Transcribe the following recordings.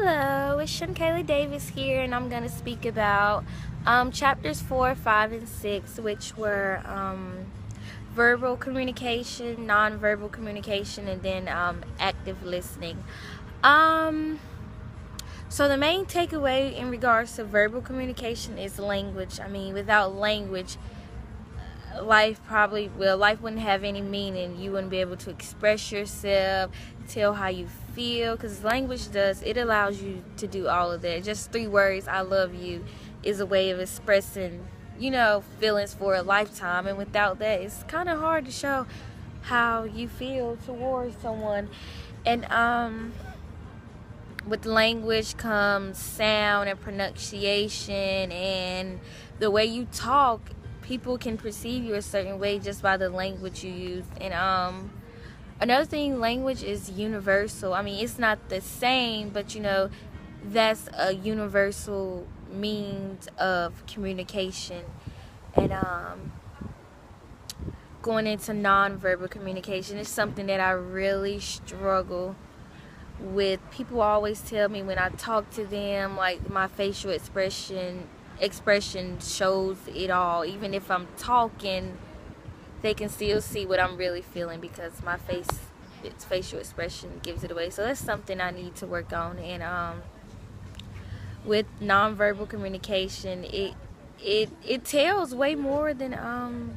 Hello, it's Shankayla Davis here, and I'm going to speak about chapters 4, 5, and 6, which were verbal communication, nonverbal communication, and then active listening. Um, so the main takeaway in regards to verbal communication is language. I mean, without language, life wouldn't have any meaning. You wouldn't be able to express yourself, tell how you feel, because language allows you to do all of that. Just 3 words, I love you, is a way of expressing feelings for a lifetime, and without that it's kind of hard to show how you feel towards someone. And with language comes sound and pronunciation, and the way you talk, people can perceive you a certain way just by the language you use. And another thing, language is universal. I mean, it's not the same, but that's a universal means of communication. And going into nonverbal communication is something that I really struggle with. People always tell me when I talk to them, like, my facial expression shows it all. Even if I'm talking, they can still see what I'm really feeling because its facial expression gives it away. So that's something I need to work on. And with nonverbal communication, it tells way more than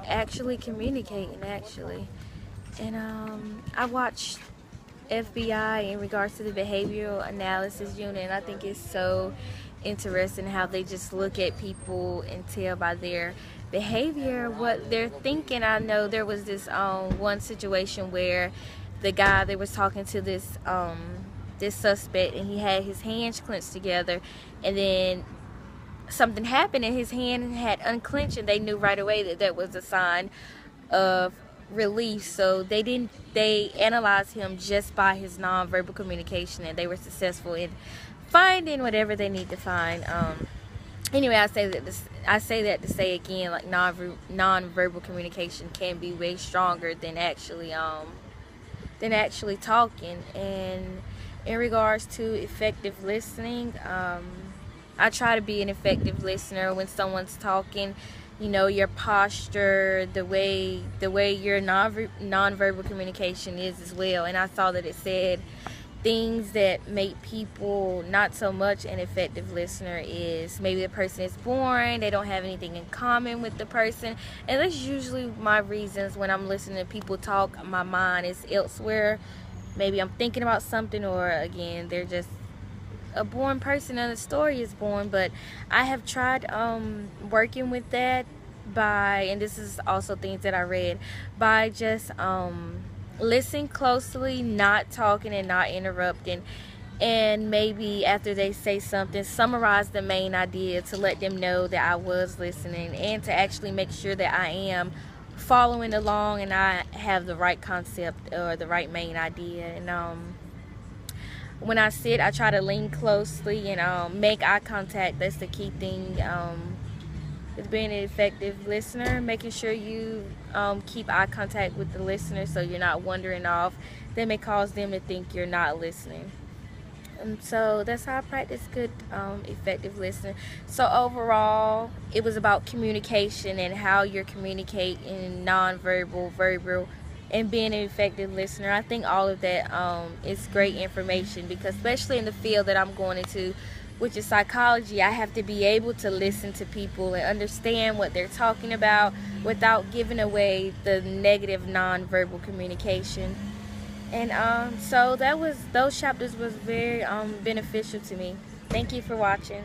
actually communicating actually. And I watched FBI in regards to the behavioral analysis unit, and I think it's so interesting how they just look at people and tell by their behavior what they're thinking. I know there was this one situation where the guy, they was talking to this suspect, and he had his hands clenched together, and then something happened and his hand had unclenched, and they knew right away that that was a sign of relief. So they analyzed him just by his nonverbal communication, and they were successful in finding whatever they need to find. Anyway, I say that to say again, like, nonverbal communication can be way stronger than actually talking. And in regards to effective listening, I try to be an effective listener when someone's talking. Your posture, the way your nonverbal communication is as well. And I saw that it said things that make people not so much an effective listener is maybe the person is boring, they don't have anything in common with the person. And that's usually my reasons when I'm listening to people talk. My mind is elsewhere. Maybe I'm thinking about something, or again, they're just a boring person and the story is boring. But I have tried working with that and this is also things that I read, by just listen closely, not talking and not interrupting, and maybe after they say something, summarize the main idea to let them know that I was listening, and to actually make sure that I am following along and I have the right concept or the right main idea. And when I sit, I try to lean closely and make eye contact. That's the key thing with being an effective listener, making sure you keep eye contact with the listener so you're not wandering off. That may cause them to think you're not listening. And so that's how I practice good effective listening. So overall, it was about communication and how you're communicating, nonverbal, verbal, and being an effective listener. I think all of that is great information, because especially in the field that I'm going into, which is psychology, I have to be able to listen to people and understand what they're talking about without giving away the negative nonverbal communication. And so those chapters was very beneficial to me. Thank you for watching.